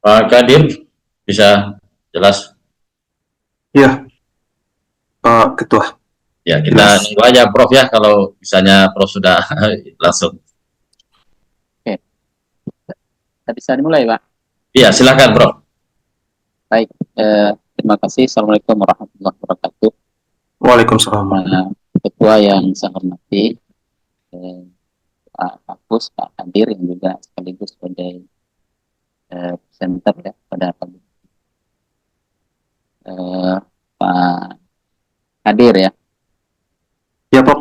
Pak Kadir, bisa jelas? Iya, Pak Ketua. Ya, kita Jelas. tunggu aja Prof ya, kalau misalnya Prof sudah langsung. Oke, kita bisa dimulai, Pak. Iya, silakan Prof. Baik, terima kasih. Assalamualaikum warahmatullahi wabarakatuh. Waalaikumsalam. Ketua yang saya hormati, Pak Kapus, Pak Kadir, yang juga sekaligus sebagai presenter ya pada pagi. Pak Kadir ya. Ya, Pak.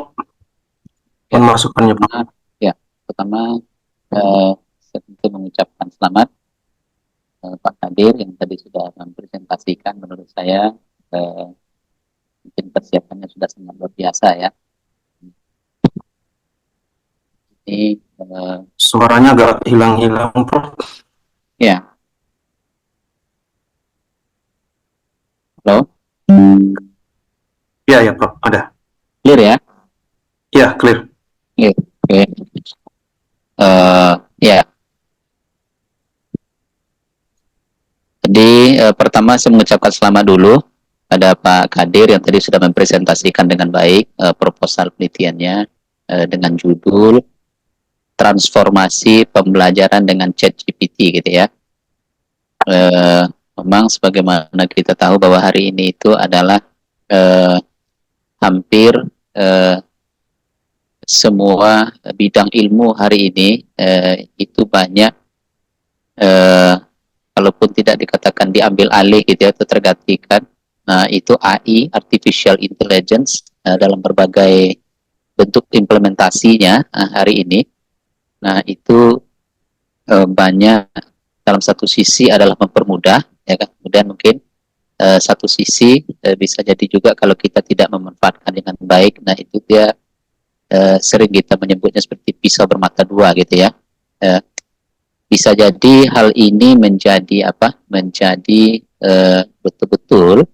Ya, Masukannya, Pak. Ya, pertama saya tentu mengucapkan selamat Pak Kadir yang tadi sudah mempresentasikan. Menurut saya mungkin persiapannya sudah sangat luar biasa ya. Ini Suaranya agak hilang-hilang, Prof. ya, halo, Iya, ya, Prof. Ada. clear ya? Iya, clear. Oke. Ya. Jadi pertama saya mengucapkan selamat dulu pada Pak Kadir yang tadi sudah mempresentasikan dengan baik proposal penelitiannya dengan judul transformasi pembelajaran dengan ChatGPT gitu ya. Memang sebagaimana kita tahu bahwa hari ini itu adalah hampir semua bidang ilmu hari ini itu banyak kalaupun tidak dikatakan diambil alih gitu ya, atau tergantikan. Nah, itu AI, Artificial Intelligence, dalam berbagai bentuk implementasinya hari ini. Nah, itu banyak dalam satu sisi adalah mempermudah, ya kan? Kemudian mungkin satu sisi bisa jadi juga kalau kita tidak memanfaatkan dengan baik, nah itu dia sering kita menyebutnya seperti pisau bermata dua gitu ya. Bisa jadi hal ini menjadi apa? Menjadi betul-betul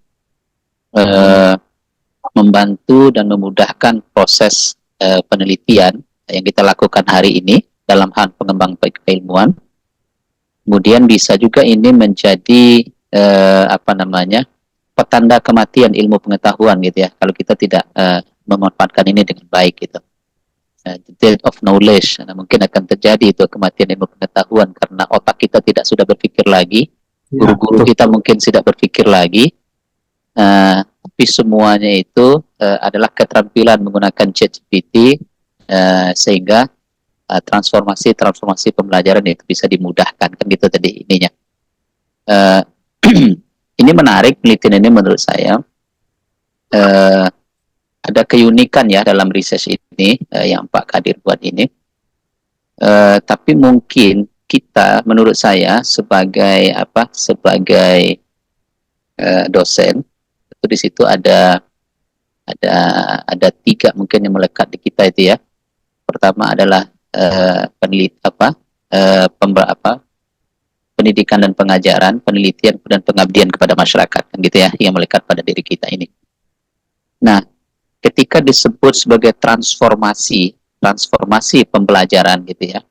membantu dan memudahkan proses penelitian yang kita lakukan hari ini dalam hal pengembangan keilmuan. Kemudian bisa juga ini menjadi petanda kematian ilmu pengetahuan gitu ya, kalau kita tidak memanfaatkan ini dengan baik gitu. The death of knowledge, nah, mungkin akan terjadi itu kematian ilmu pengetahuan karena otak kita tidak sudah berpikir lagi, guru-guru kita mungkin tidak berpikir lagi, tapi semuanya itu adalah keterampilan menggunakan ChatGPT sehingga transformasi pembelajaran itu bisa dimudahkan, kan gitu tadi ininya. Ini menarik penelitian ini menurut saya. Ada keunikan ya dalam riset ini yang Pak Kadir buat ini. Tapi mungkin kita, menurut saya sebagai dosen, itu di situ ada tiga mungkin yang melekat di kita itu ya. Pertama adalah pendidikan dan pengajaran, penelitian dan pengabdian kepada masyarakat, kan gitu ya, yang melekat pada diri kita ini. Nah, ketika disebut sebagai transformasi pembelajaran gitu ya,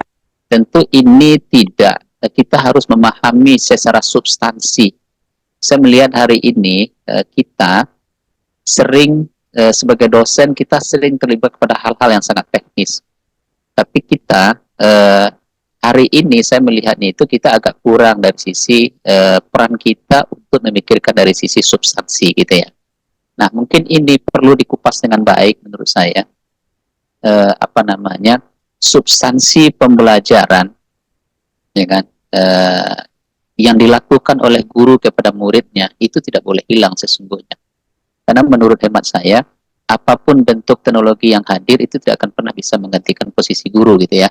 tentu ini tidak, kita harus memahami secara substansi. Saya melihat hari ini kita sering sebagai dosen kita sering terlibat pada hal-hal yang sangat teknis, tapi kita hari ini saya melihatnya itu kita agak kurang dari sisi peran kita untuk memikirkan dari sisi substansi gitu ya. Nah, mungkin ini perlu dikupas dengan baik menurut saya. Substansi pembelajaran, ya kan, yang dilakukan oleh guru kepada muridnya itu tidak boleh hilang sesungguhnya. Karena menurut hemat saya, apapun bentuk teknologi yang hadir itu tidak akan pernah bisa menggantikan posisi guru gitu ya.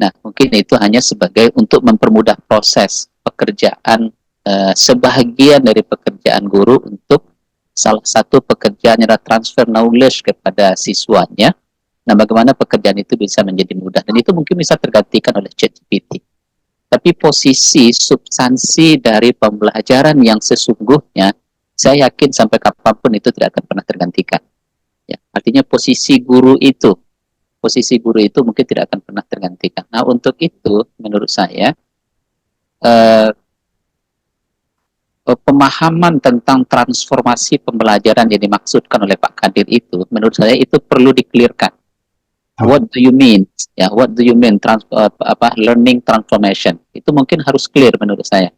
Nah, mungkin itu hanya sebagai untuk mempermudah proses pekerjaan, sebahagian dari pekerjaan guru untuk salah satu pekerjaan adalah transfer knowledge kepada siswanya. Nah, bagaimana pekerjaan itu bisa menjadi mudah, dan itu mungkin bisa tergantikan oleh ChatGPT. Tapi posisi substansi dari pembelajaran yang sesungguhnya, saya yakin sampai kapanpun itu tidak akan pernah tergantikan. Ya, artinya posisi guru itu mungkin tidak akan pernah tergantikan. Nah, untuk itu menurut saya pemahaman tentang transformasi pembelajaran yang dimaksudkan oleh Pak Kadir itu, menurut saya itu perlu di-clearkan. What do you mean? Ya, what do you mean learning transformation? Itu mungkin harus clear menurut saya.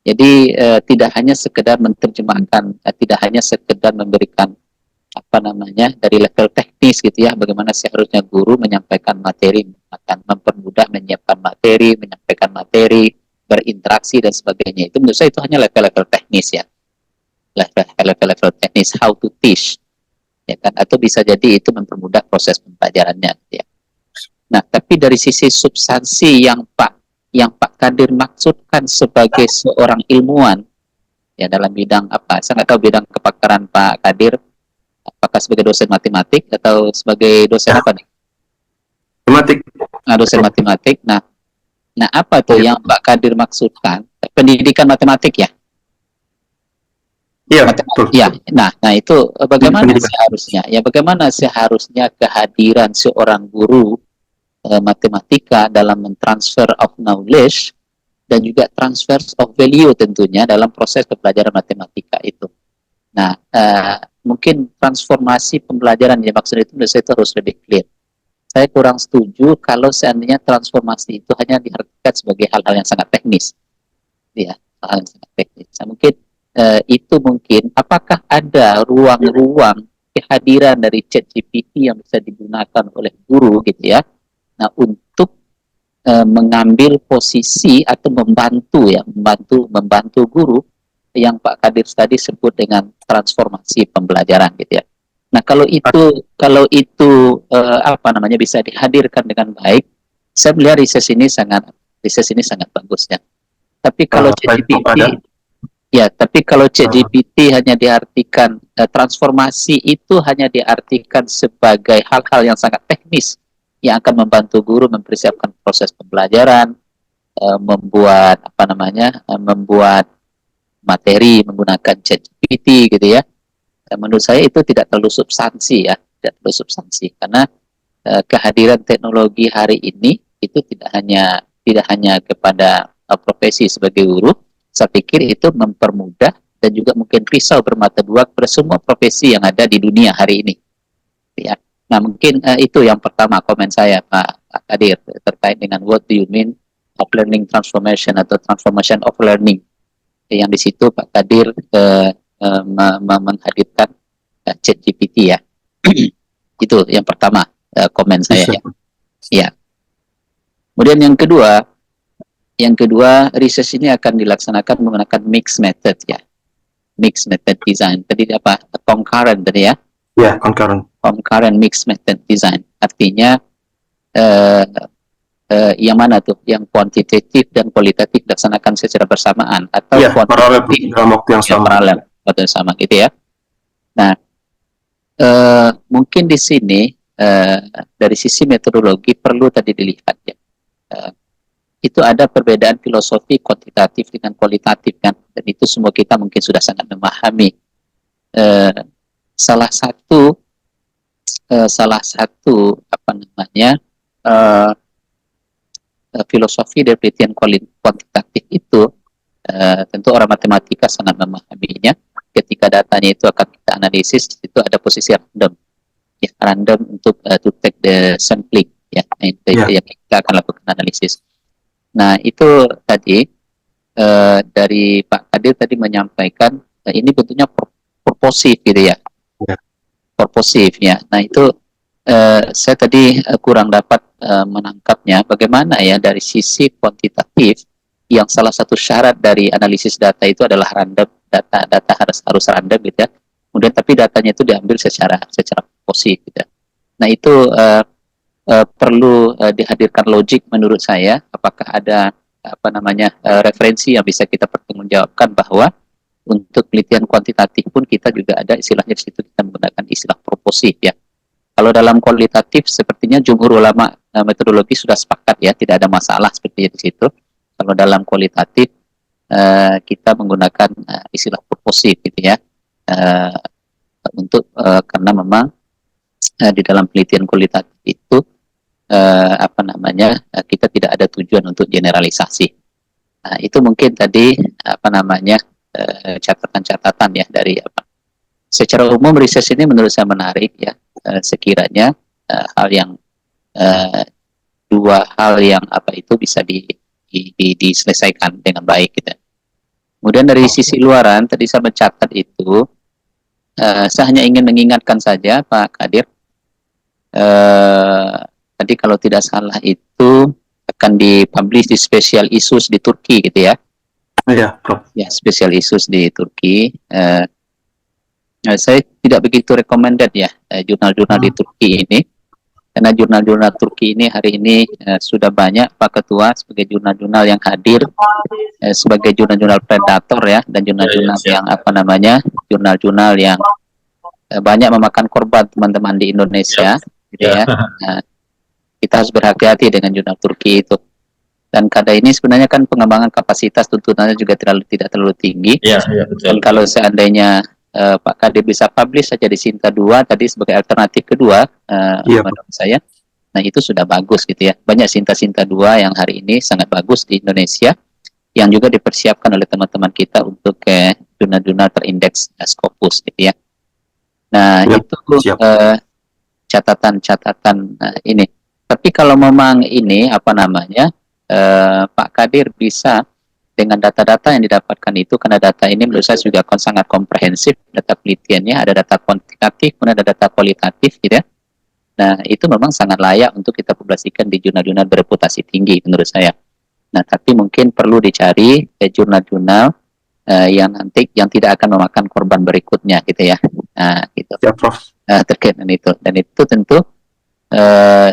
Jadi tidak hanya sekedar menerjemahkan, tidak hanya sekedar memberikan dari level teknis gitu ya, bagaimana seharusnya guru menyampaikan materi, akan mempermudah menyiapkan materi, menyampaikan materi, berinteraksi dan sebagainya. Itu menurut saya itu hanya level-level teknis ya, level-level teknis, how to teach, ya kan? Atau bisa jadi itu mempermudah proses pembelajarannya. Gitu ya. Nah, tapi dari sisi substansi yang Pak Kadir maksudkan sebagai seorang ilmuwan ya dalam bidang apa? Saya nggak tahu bidang kepakaran Pak Kadir. Apakah sebagai dosen matematik atau sebagai dosen apa nih? Matematik. Nah, dosen matematik. Nah, apa tuh yang Pak Kadir maksudkan? Pendidikan matematik ya? Iya, betul. Ya, nah itu bagaimana Pendidikan. seharusnya? Ya, bagaimana seharusnya kehadiran seorang guru matematika dalam mentransfer of knowledge dan juga transfer of value tentunya dalam proses pembelajaran matematika itu. Nah, mungkin transformasi pembelajaran yang maksud itu menurut saya itu harus lebih clear. Saya kurang setuju kalau seandainya transformasi itu hanya diartikan sebagai hal-hal yang sangat teknis. Ya, hal yang sangat teknis. Nah, mungkin itu mungkin apakah ada ruang-ruang kehadiran dari ChatGPT yang bisa digunakan oleh guru gitu ya. Nah, untuk mengambil posisi atau membantu guru yang Pak Kadir tadi sebut dengan transformasi pembelajaran gitu ya. Nah, kalau itu bisa dihadirkan dengan baik, saya melihat riset ini sangat bagus ya. Tapi kalau ChatGPT hanya diartikan transformasi itu hanya diartikan sebagai hal-hal yang sangat teknis yang akan membantu guru mempersiapkan proses pembelajaran, membuat materi menggunakan ChatGPT gitu ya. Menurut saya itu tidak terlalu substansi ya, karena kehadiran teknologi hari ini itu tidak hanya kepada profesi sebagai guru, saya pikir itu mempermudah dan juga mungkin pisau bermata dua kepada semua profesi yang ada di dunia hari ini. Ya. Nah, mungkin itu yang pertama komen saya Pak Kadir terkait dengan what do you mean of learning transformation atau transformation of learning. Yang di situ Pak Kadir menghadirkan ChatGPT ya. Itu yang pertama komen saya ya. Ya. Kemudian yang kedua riset ini akan dilaksanakan menggunakan mixed method ya. Mixed method design. Tadi apa? Concurrent tadi ya. Ya, concurrent mixed method design. Artinya yang mana tuh? Yang kuantitatif dan kualitatif dilaksanakan secara bersamaan atau kuantitatif dalam waktu yang sama. Paralel, waktu yang sama gitu ya. Nah, mungkin di sini dari sisi metodologi perlu tadi dilihat ya. Itu ada perbedaan filosofi kuantitatif dengan kualitatif kan, dan itu semua kita mungkin sudah sangat memahami. Salah satu filosofi dari penelitian kuantitatif itu tentu orang matematika sangat memahaminya. Ketika datanya itu akan kita analisis, itu ada posisi random untuk to take the sampling ya, yang kita akan lakukan analisis. Nah, itu tadi dari Pak Kadir tadi menyampaikan ini bentuknya purposif gitu ya. Purposif ya. Nah, itu saya tadi kurang dapat menangkapnya bagaimana ya dari sisi kuantitatif yang salah satu syarat dari analisis data itu adalah random, data harus random gitu ya. Kemudian tapi datanya itu diambil secara purposif gitu. Nah, itu perlu dihadirkan logik menurut saya. Apakah ada referensi yang bisa kita pertanggungjawabkan bahwa untuk penelitian kuantitatif pun kita juga ada istilahnya di situ, kita menggunakan istilah purposif ya. Kalau dalam kualitatif sepertinya jumhur ulama metodologi sudah sepakat ya, tidak ada masalah seperti di situ. Kalau dalam kualitatif kita menggunakan istilah purposif gitu ya, untuk karena memang di dalam penelitian kualitatif itu kita tidak ada tujuan untuk generalisasi. Itu mungkin tadi catatan-catatan ya dari apa. Secara umum riset ini menurut saya menarik ya, sekiranya hal yang dua hal yang apa itu bisa diselesaikan dengan baik gitu. Kemudian dari sisi luaran tadi saya mencatat itu, saya hanya ingin mengingatkan saja Pak Kadir, tadi kalau tidak salah itu akan dipublish di Special Issues di Turki gitu ya. Iya, Prof. Ya, Special Issues di Turki. Saya tidak begitu recommended ya jurnal-jurnal di Turki ini, karena jurnal-jurnal Turki ini hari ini sudah banyak Pak Ketua sebagai jurnal-jurnal yang hadir sebagai jurnal-jurnal predator ya, dan jurnal-jurnal yang apa namanya, jurnal-jurnal yang banyak memakan korban teman-teman di Indonesia gitu ya. Kita harus berhati-hati dengan jurnal Turki itu. Dan kada ini sebenarnya kan pengembangan kapasitas tuntutannya juga tidak terlalu tinggi. Iya, betul. Dan kalau seandainya Pak Kadir bisa publish saja di Sinta 2 tadi sebagai alternatif kedua, menurut saya, nah itu sudah bagus gitu ya. Banyak Sinta-Sinta 2 yang hari ini sangat bagus di Indonesia, yang juga dipersiapkan oleh teman-teman kita untuk jurnal-jurnal terindeks Scopus gitu ya. Nah itu catatan-catatan ini. Tapi kalau memang ini apa namanya, Pak Kadir bisa dengan data-data yang didapatkan itu, karena data ini menurut saya juga sangat komprehensif, data penelitiannya ada data kuantitatif, kemudian ada data kualitatif gitu ya. Nah itu memang sangat layak untuk kita publikasikan di jurnal-jurnal bereputasi tinggi menurut saya. Nah tapi mungkin perlu dicari jurnal-jurnal yang nanti yang tidak akan memakan korban berikutnya gitu ya. Nah gitu. Ya, Prof. Terkait dengan itu, dan itu tentu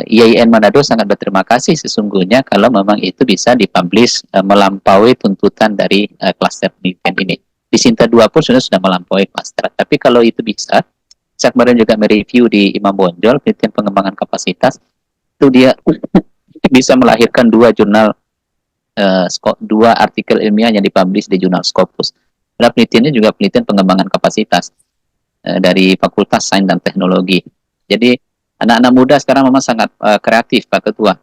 IAIN Manado sangat berterima kasih sesungguhnya kalau memang itu bisa dipublish melampaui tuntutan dari klaster penelitian ini. Di Sinta 2 pun sudah melampaui klaster. Tapi kalau itu bisa, saya kemarin juga mereview di Imam Bonjol penelitian pengembangan kapasitas, itu dia bisa melahirkan dua jurnal, dua artikel ilmiah yang dipublish di jurnal Scopus. Karena penelitiannya juga penelitian pengembangan kapasitas dari Fakultas Sains dan Teknologi. Jadi anak-anak muda sekarang memang sangat kreatif Pak Ketua.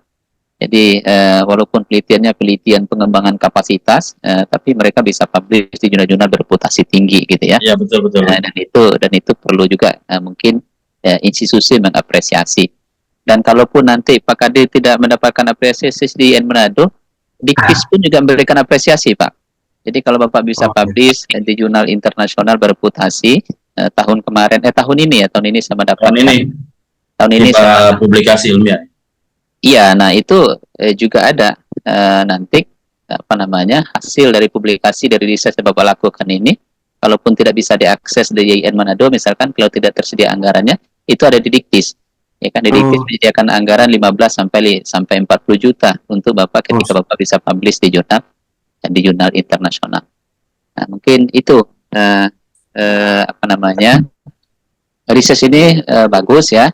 Jadi walaupun penelitiannya penelitian pengembangan kapasitas, tapi mereka bisa publish di jurnal-jurnal bereputasi tinggi gitu ya. Iya, betul. Dan itu perlu juga mungkin institusi mengapresiasi. Dan kalaupun nanti Pak Kadir tidak mendapatkan apresiasi di IAIN Manado, Diktis pun juga memberikan apresiasi Pak. Jadi kalau Bapak bisa publish di jurnal internasional bereputasi tahun ini saya mendapatkan. Tahun ini saya publikasi ilmiah. Iya, nah itu juga ada nanti apa namanya hasil dari publikasi dari riset yang Bapak lakukan ini, kalaupun tidak bisa diakses di IAIN Manado misalkan, kalau tidak tersedia anggarannya, itu ada di Diktis. Ya kan, di Diktis menyediakan anggaran 15 sampai 40 juta untuk Bapak ketika Bapak bisa publish di jurnal internasional. Nah, mungkin itu apa namanya, riset ini bagus ya,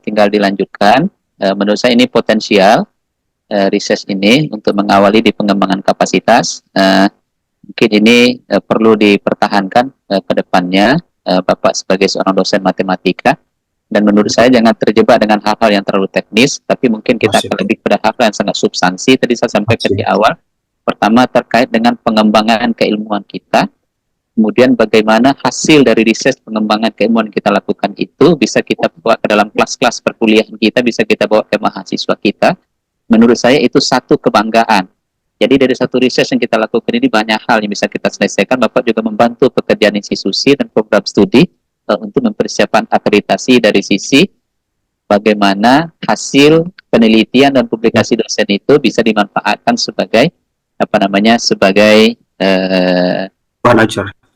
tinggal dilanjutkan. Menurut saya ini potensial riset ini untuk mengawali di pengembangan kapasitas. Mungkin ini perlu dipertahankan ke depannya Bapak sebagai seorang dosen matematika, dan menurut saya jangan terjebak dengan hal-hal yang terlalu teknis, tapi mungkin kita akan lebih pada hal-hal yang sangat substansi. Tadi saya sampaikan di awal, pertama terkait dengan pengembangan keilmuan kita, kemudian bagaimana hasil dari riset pengembangan keilmuan kita lakukan itu bisa kita bawa ke dalam kelas-kelas perkuliahan kita, bisa kita bawa ke mahasiswa kita. Menurut saya itu satu kebanggaan. Jadi dari satu riset yang kita lakukan ini banyak hal yang bisa kita selesaikan. Bapak juga membantu pekerjaan institusi dan program studi untuk mempersiapkan akreditasi dari sisi bagaimana hasil penelitian dan publikasi dosen itu bisa dimanfaatkan sebagai apa namanya, sebagai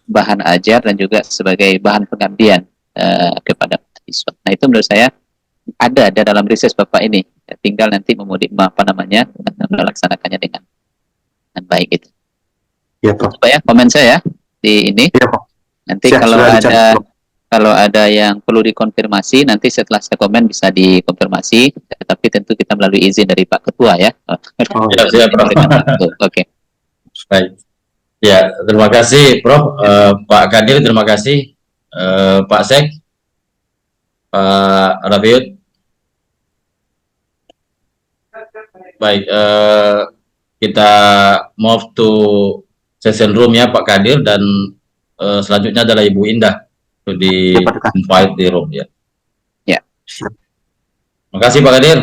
bahan ajar dan juga sebagai bahan pengabdian kepada mahasiswa. Nah itu menurut saya ada dalam riset Bapak ini, tinggal nanti melaksanakannya dengan baik itu. Ya, Prof. Pak ya, komen saya di ini. Ya, Prof. Nanti kalau ada yang perlu dikonfirmasi, nanti setelah saya komen bisa dikonfirmasi, tapi tentu kita melalui izin dari Pak Ketua ya. Siap, Prof. Oke. Baik. Ya, terima kasih Prof. Pak Kadir, terima kasih Pak Sek, Pak Rafiud. Baik, kita move to session room-nya Pak Kadir, dan selanjutnya adalah Ibu Indah di Ya, Pak Dekan. invite di room ya. Ya. Siap. Terima kasih Pak Kadir.